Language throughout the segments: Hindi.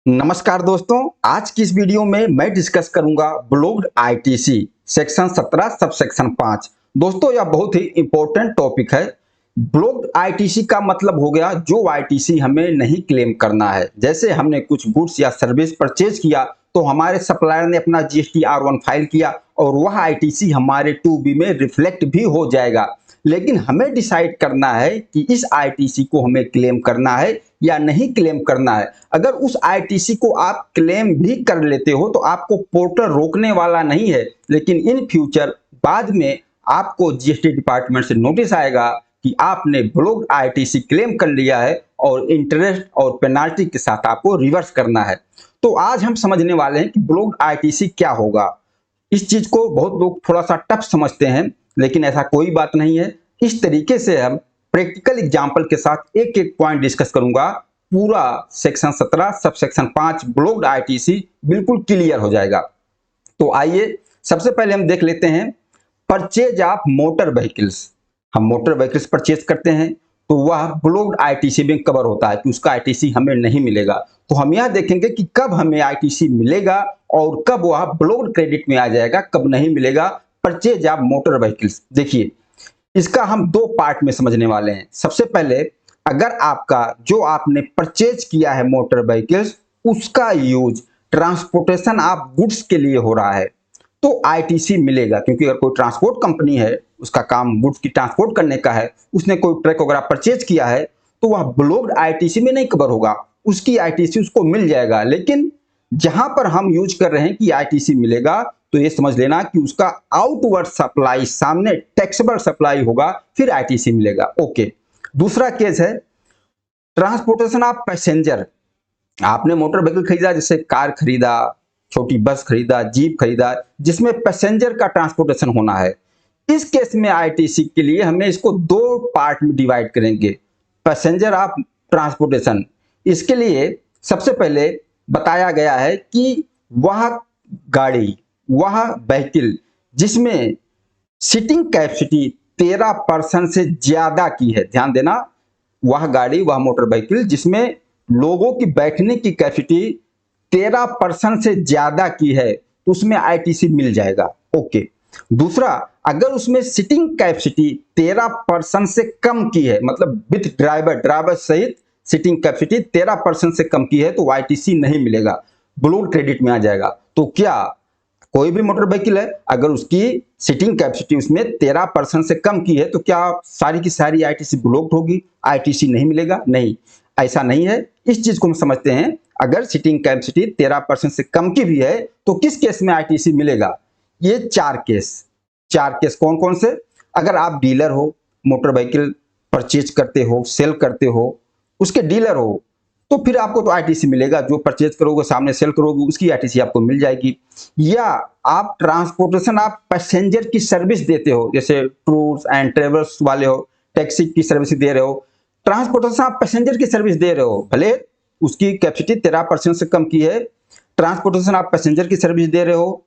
नमस्कार दोस्तों, आज की इस वीडियो में मैं डिस्कस करूंगा blocked ITC section 17 sub section 5। दोस्तों यह बहुत ही इंपॉर्टेंट टॉपिक है। ब्लॉक्ड आईटीसी का मतलब हो गया जो आईटीसी हमें नहीं क्लेम करना है। जैसे हमने कुछ गुड्स या सर्विस परचेज किया तो हमारे सप्लायर ने अपना जीएसटी R1 फाइल किया और वह आईटीसी हमारे 2B में रिफ्लेक्ट भी हो जाएगा। लेकिन हमें डिसाइड करना है कि इस आईटीसी को हमें क्लेम करना है या नहीं क्लेम करना है। अगर उस आईटीसी को आप क्लेम भी कर लेते हो तो आपको पोर्टल रोकने वाला नहीं है, लेकिन इन फ्यूचर बाद में आपको जीएसटी डिपार्टमेंट से नोटिस आएगा कि आपने ब्लॉक्ड आईटीसी क्लेम कर लिया है और इंटरेस्ट और पेनाल्टी के साथ आपको रिवर्स करना है। तो आज हम समझने वाले हैं कि ब्लॉक्ड आईटीसी क्या होगा। इस चीज को बहुत लोग थोड़ा सा टफ समझते हैं, लेकिन ऐसा कोई बात नहीं है। इस तरीके से हम प्रैक्टिकल एग्जांपल के साथ एक एक पॉइंट डिस्कस करूंगा। पूरा section 17 sub section 5 blocked ITC बिल्कुल क्लियर हो जाएगा। तो आइए सबसे पहले हम देख लेते हैं परचेज ऑफ मोटर व्हीकल्स। हम मोटर व्हीकल्स परचेज करते हैं तो वह ब्लॉक्ड आईटीसी में कवर होता है कि उसका आईटीसी हमें नहीं मिलेगा। तो हम यह देखेंगे कि कब हमें आईटीसी मिलेगा और कब वह ब्लॉक्ड क्रेडिट में आ जाएगा, कब नहीं मिलेगा। परचेज ऑफ मोटर व्हीकल्स देखिए, इसका हम दो पार्ट में समझने वाले हैं। सबसे पहले, अगर आपका जो आपने परचेज किया है मोटर व्हीकल्स, उसका यूज ट्रांसपोर्टेशन ऑफ गुड्स के लिए हो रहा है तो आईटीसी मिलेगा। क्योंकि अगर कोई ट्रांसपोर्ट कंपनी है, उसका काम गुड्स की ट्रांसपोर्ट करने का है, उसने कोई ट्रक वगैरह परचेज किया है तो वह ब्लॉक्ड आईटीसी में नहीं कवर होगा, उसकी आईटीसी उसको मिल जाएगा। लेकिन जहां पर हम यूज कर रहे हैं कि आईटीसी मिलेगा, तो ये समझ लेना कि उसका आउटवर्ड सप्लाई सामने टैक्सेबल सप्लाई होगा, फिर आईटीसी मिलेगा। ओके। दूसरा केस है ट्रांसपोर्टेशन ऑफ पैसेंजर। आपने मोटर व्हीकल खरीदा, जैसे कार खरीदा, छोटी बस खरीदा, जीप खरीदा, जिसमें पैसेंजर का ट्रांसपोर्टेशन होना है। इस केस में आईटीसी के लिए हमें इसको दो पार्ट में डिवाइड करेंगे। पैसेंजर ऑफ ट्रांसपोर्टेशन, इसके लिए सबसे पहले बताया गया है कि वह गाड़ी, वह व्हीकल जिसमें सीटिंग कैपेसिटी 13% से ज्यादा की है। ध्यान देना, वह गाड़ी, वह मोटर व्हीकल जिसमें लोगों की बैठने की कैपेसिटी 13% से ज्यादा की है तो उसमें आईटीसी मिल जाएगा। ओके। दूसरा, अगर उसमें सीटिंग कैपेसिटी 13% से कम की है, मतलब विथ ड्राइवर सहित सीटिंग कैपेसिटी 13% से कम की है तो आईटीसी नहीं मिलेगा, ब्लॉक्ड क्रेडिट में आ जाएगा। तो क्या कोई भी मोटर व्हीकल है, अगर उसकी सीटिंग कैपेसिटी उसमें 13% से कम की है तो क्या सारी की सारी आईटीसी ब्लॉक्ड होगी, आईटीसी नहीं मिलेगा? नहीं, ऐसा नहीं है। इस चीज को हम समझते हैं। अगर सीटिंग कैपेसिटी 13% से कम की भी है तो किस केस में आईटीसी मिलेगा? ये चार केस कौन कौन से? अगर आप डीलर हो, मोटर व्हीकल परचेज करते हो, सेल करते हो, उसके डीलर हो, तो फिर आपको तो आईटीसी मिलेगा। जो परचेज करोगे, सामने सेल करोगे, उसकी आईटीसी आपको मिल जाएगी। या आप ट्रांसपोर्टेशन आप पैसेंजर की सर्विस देते हो, जैसे टूर्स एंड ट्रेवल्स वाले हो, टैक्सी की सर्विस दे रहे हो, ट्रांसपोर्टेशन आप पैसेंजर की सर्विस दे रहे हो, भले उसकी कैपेसिटी 13% से कम की है, ट्रांसपोर्टेशन आप पैसेंजर की सर्विस दे रहे हो।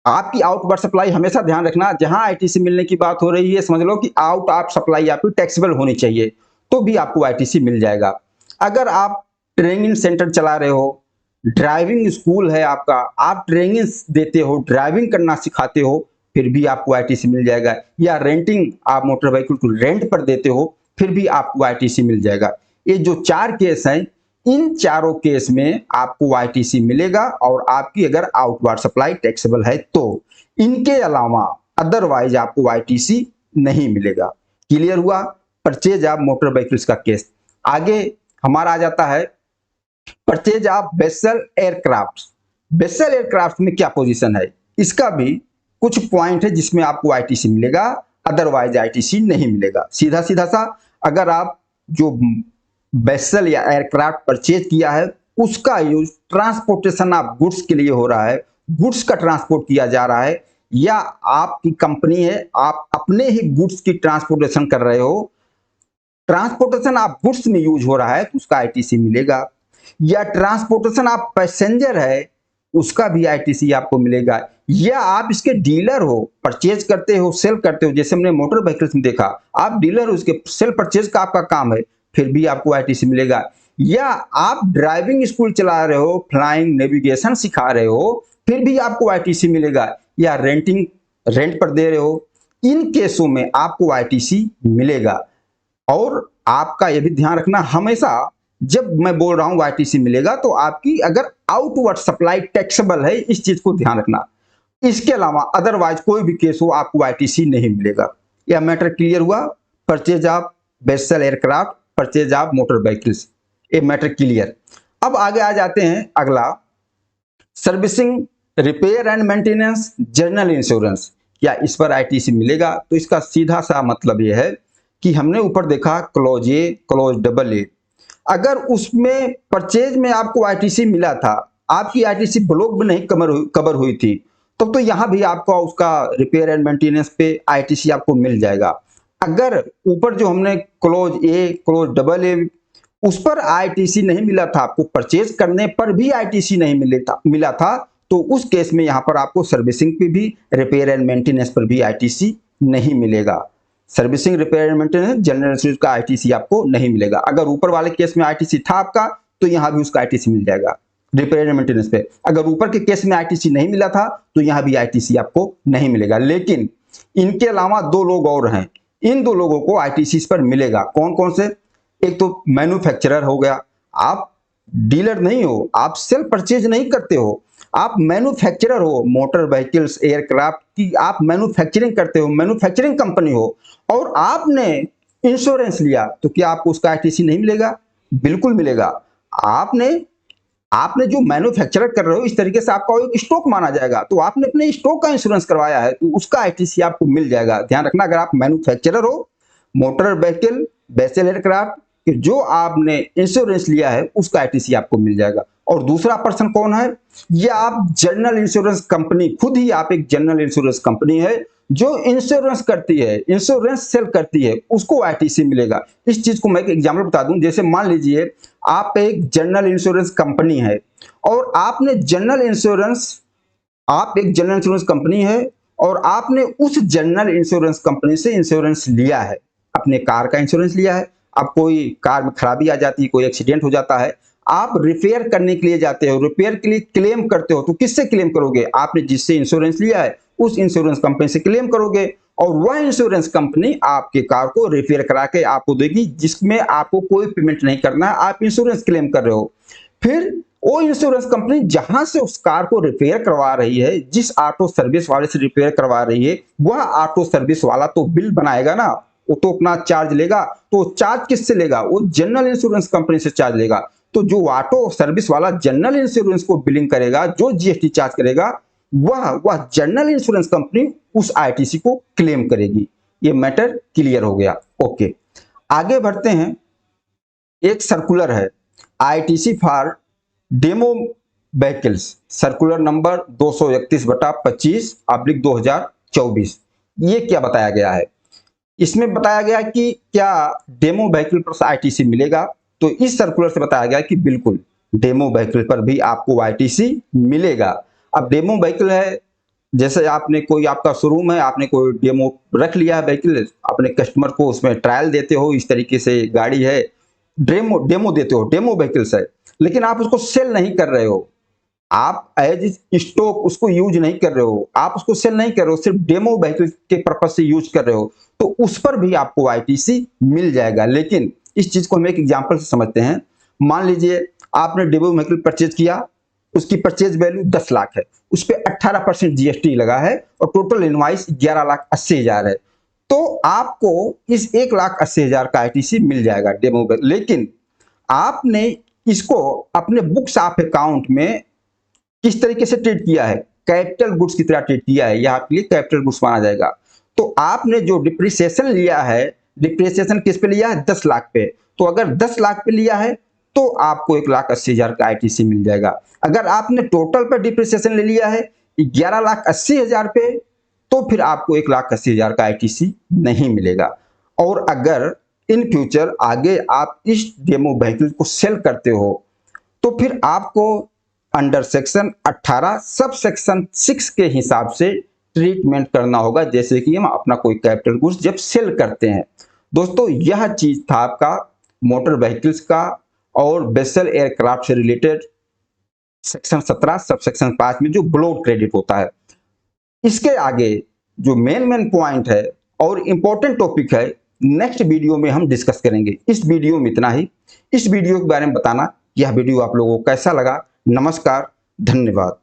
आपकी आउटवर्ड सप्लाई, हमेशा ध्यान रखना, जहां आईटीसी मिलने की बात हो रही है, समझ लो कि आउट ऑफ सप्लाई आपकी टैक्सेबल होनी चाहिए, तो भी आपको आईटीसी मिल जाएगा। अगर आप ट्रेनिंग सेंटर चला रहे हो, ड्राइविंग स्कूल है आपका, आप ट्रेनिंग देते हो, ड्राइविंग करना सिखाते हो, फिर भी आपको आईटीसी मिल जाएगा। या रेंटिंग, आप मोटर व्हीकल को रेंट पर देते हो, फिर भी आपको आईटीसी मिल जाएगा। ये जो चार केस हैं, इन चारों केस में आपको आईटीसी मिलेगा और आपकी अगर आउटवर्ड सप्लाई टैक्सेबल है तो। इनके अलावा अदरवाइज आपको आईटीसी नहीं मिलेगा। क्लियर हुआ परचेज ऑफ मोटर व्हीकल्स का केस। आगे हमारा आ जाता है purchase of vessel aircraft. Vessel aircraft में क्या पोजीशन है? इसका भी कुछ पॉइंट है जिसमें आपको आईटीसी मिलेगा, अदरवाइज आईटीसी नहीं मिलेगा। सीधा सीधा सा, अगर आप जो वेसल या एयरक्राफ्ट परचेज किया है उसका यूज ट्रांसपोर्टेशन ऑफ गुड्स के लिए हो रहा है, गुड्स का ट्रांसपोर्ट किया जा रहा है, या आपकी कंपनी है, आप अपने ही गुड्स की ट्रांसपोर्टेशन कर रहे हो, ट्रांसपोर्टेशन ऑफ गुड्स में यूज हो रहा है तो उसका आईटीसी मिलेगा। या ट्रांसपोर्टेशन ऑफ पैसेंजर है, उसका भी आईटीसी आपको मिलेगा। या आप इसके डीलर हो, परचेज करते हो, सेल करते हो, जैसे हमने मोटर व्हीकल्स में देखा, आप डीलर हो, उसके सेल परचेज का आपका काम है, फिर भी आपको आईटीसी मिलेगा। या आप ड्राइविंग स्कूल चला रहे हो, फ्लाइंग नेविगेशन सिखा रहे हो, फिर भी आपको आईटीसी मिलेगा, या रेंट पर दे रहे हो, इन केसों में आपको आईटीसी मिलेगा। और आपका ये भी ध्यान रखना, हमेशा जब मैं बोल रहा हूं आईटीसी मिलेगा तो आपकी अगर आउटवर्ड सप्लाई टैक्सेबल है, इस चीज को ध्यान रखना। इसके अलावा अदरवाइज कोई भी केस हो आपको आईटीसी नहीं मिलेगा। यह मैटर क्लियर हुआ? Purchase of vessel aircraft, purchase of motor vehicles, ये मैटर क्लियर। अब आगे आ जाते हैं, अगला servicing, repair and maintenance, general insurance, क्या इस पर आईटीसी मिलेगा? तो इसका सीधा सा मतलब यह है कि हमने ऊपर देखा clause A, clause double A, अगर उसमें परचेज में आपको आईटीसी मिला था, आपकी आईटीसी ब्लॉक में नहीं कवर हुई थी, तब तो यहां भी आपको उसका रिपेयर एंड मेंटेनेंस पे आईटीसी आपको मिल जाएगा। अगर ऊपर जो हमने clause A, clause double A, उस पर आईटीसी नहीं मिला था, आपको परचेज करने पर भी आईटीसी नहीं मिला था, तो उस केस में यहां पर आपको सर्विसिंग पे भी, रिपेयर एंड मेंटेनेंस पर भी आईटीसी नहीं मिलेगा। Servicing, repair and maintenance, general insurance का आईटीसी आपको नहीं मिलेगा। अगर ऊपर वाले केस में आईटीसी था आपका, तो यहां भी उसका आईटीसी मिल जाएगा रिपेयर एंड मेंटेनेंस पे। अगर ऊपर के केस में आईटीसी नहीं मिला था, तो यहां भी आईटीसी आपको नहीं मिलेगा। लेकिन इनके अलावा दो लोग और हैं, इन दो लोगों को आईटीसी पर मिलेगा। कौन कौन से? एक तो मैन्युफैक्चरर हो गया, आप डीलर नहीं हो, आप सेल्फ परचेज नहीं करते हो, आप मैन्युफैक्चरर हो, मोटर व्हीकल्स, एयरक्राफ्ट की आप मैन्युफैक्चरिंग करते हो, मैन्युफैक्चरिंग कंपनी हो, और आपने इंश्योरेंस लिया, तो क्या आपको उसका आईटीसी नहीं मिलेगा? बिल्कुल मिलेगा। आपने आपने जो मैन्युफैक्चरर कर रहे हो, इस तरीके से आपका एक स्टॉक माना जाएगा, तो आपने अपने स्टॉक का इंश्योरेंस करवाया है, तो उसका आईटीसी आपको मिल जाएगा। ध्यान रखना, अगर आप मैन्युफैक्चरर हो, मोटर व्हीकल, वेसल एयरक्राफ्ट, जो आपने इंश्योरेंस लिया है, उसका आईटीसी आपको मिल जाएगा। और दूसरा पर्सन कौन है? ये आप जनरल इंश्योरेंस कंपनी, खुद ही आप एक जनरल इंश्योरेंस कंपनी है जो इंश्योरेंस करती है, इंश्योरेंस सेल करती है, उसको आईटीसी मिलेगा। इस चीज को मैं एक एग्जांपल बता दूं, जैसे मान लीजिए आप एक जनरल इंश्योरेंस कंपनी है, और आपने जनरल इंश्योरेंस, आप एक जनरल इंश्योरेंस कंपनी है, और आपने उस जनरल इंश्योरेंस कंपनी से इंश्योरेंस लिया है, अपने कार का इंश्योरेंस लिया है। अब कोई कार में खराबी आ जाती है, कोई एक्सीडेंट हो जाता है, आप रिपेयर करने के लिए जाते हो, रिपेयर के लिए क्लेम करते हो, तो किससे क्लेम करोगे? आपने जिससे इंश्योरेंस लिया है, उस इंश्योरेंस कंपनी से क्लेम करोगे, और वह इंश्योरेंस कंपनी आपके कार को रिपेयर करा के आपको देगी, जिसमें आपको कोई पेमेंट नहीं करना है, आप इंश्योरेंस क्लेम कर रहे हो। फिर वो इंश्योरेंस कंपनी जहां से उस कार को रिपेयर करवा रही है, जिस ऑटो सर्विस वाले से रिपेयर करवा रही है, वह ऑटो सर्विस वाला तो बिल बनाएगा ना, वो तो अपना चार्ज लेगा। तो चार्ज किससे लेगा? वो जनरल इंश्योरेंस कंपनी से चार्ज लेगा। तो जो ऑटो सर्विस वाला जनरल इंश्योरेंस को बिलिंग करेगा, जो जीएसटी चार्ज करेगा, वह जनरल इंश्योरेंस कंपनी उस आईटीसी को क्लेम करेगी। ये मैटर क्लियर हो गया। ओके, आगे बढ़ते हैं। एक सर्कुलर है, ITC for demo vehicles, circular number 231/25/2024। ये क्या बताया गया है? इसमें बताया गया कि क्या डेमो व्हीकल पर आईटीसी मिलेगा? तो इस सर्कुलर से बताया गया कि बिल्कुल डेमो व्हीकल पर भी आपको आईटीसी मिलेगा। अब डेमो व्हीकल है, जैसे आपने कोई, आपका शोरूम है, आपने कोई डेमो रख लिया है व्हीकल, अपने कस्टमर को उसमें ट्रायल देते हो, इस तरीके से गाड़ी है, डेमो देते हो, डेमो व्हीकल्स है, लेकिन आप उसको सेल नहीं कर रहे हो, आप एज स्टॉक उसको यूज नहीं कर रहे हो, आप उसको सेल नहीं कर रहे हो, सिर्फ डेमो व्हीकल के पर्पज से यूज कर रहे हो, तो उस पर भी आपको आईटीसी मिल जाएगा। लेकिन इस चीज को हम एक एग्जांपल से समझते हैं। मान लीजिए आपने डेमो व्हीकल परचेज किया, उसकी परचेज वैल्यू 10 लाख है, उस पर 18% जीएसटी लगा है, और टोटल इनवाइस 11,80,000 है, तो आपको इस 1,80,000 का आईटीसी मिल जाएगा डेमो। लेकिन आपने इसको अपने बुक्स ऑफ अकाउंट में किस तरीके से ट्रीट किया है? कैपिटल गुड्स की तरह ट्रीट किया है, यह आपके लिए कैपिटल गुड्स माना जाएगा। तो आपने जो डिप्रिसिएशन लिया है, डिप्रिसिएशन किस पे लिया है? 10 लाख पे। तो अगर 10 लाख पे लिया है, तो आपको 1,80,000 का आईटीसी मिल जाएगा। अगर आपने टोटल पर डिप्रिसिएशन ले लिया है 11,80,000 पे, तो फिर आपको 1,80,000 का आईटीसी नहीं मिलेगा। और अगर इन फ्यूचर आगे आप इस डेमो व्हीकल को सेल करते हो, तो फिर आपको अंडर सेक्शन 18 सब सेक्शन 6 के हिसाब से ट्रीटमेंट करना होगा, जैसे कि हम अपना कोई कैपिटल गुड्स जब सेल करते हैं। दोस्तों, यह चीज था आपका मोटर व्हीकल्स का और बेसल एयरक्राफ्ट से रिलेटेड सेक्शन 17 सब सेक्शन 5 में जो ब्लोड क्रेडिट होता है। इसके आगे जो मेन पॉइंट है और इंपॉर्टेंट टॉपिक है, नेक्स्ट वीडियो में हम डिस्कस करेंगे। इस वीडियो में इतना ही। इस वीडियो के बारे में बताना, यह वीडियो आप लोगों को कैसा लगा। नमस्कार, धन्यवाद।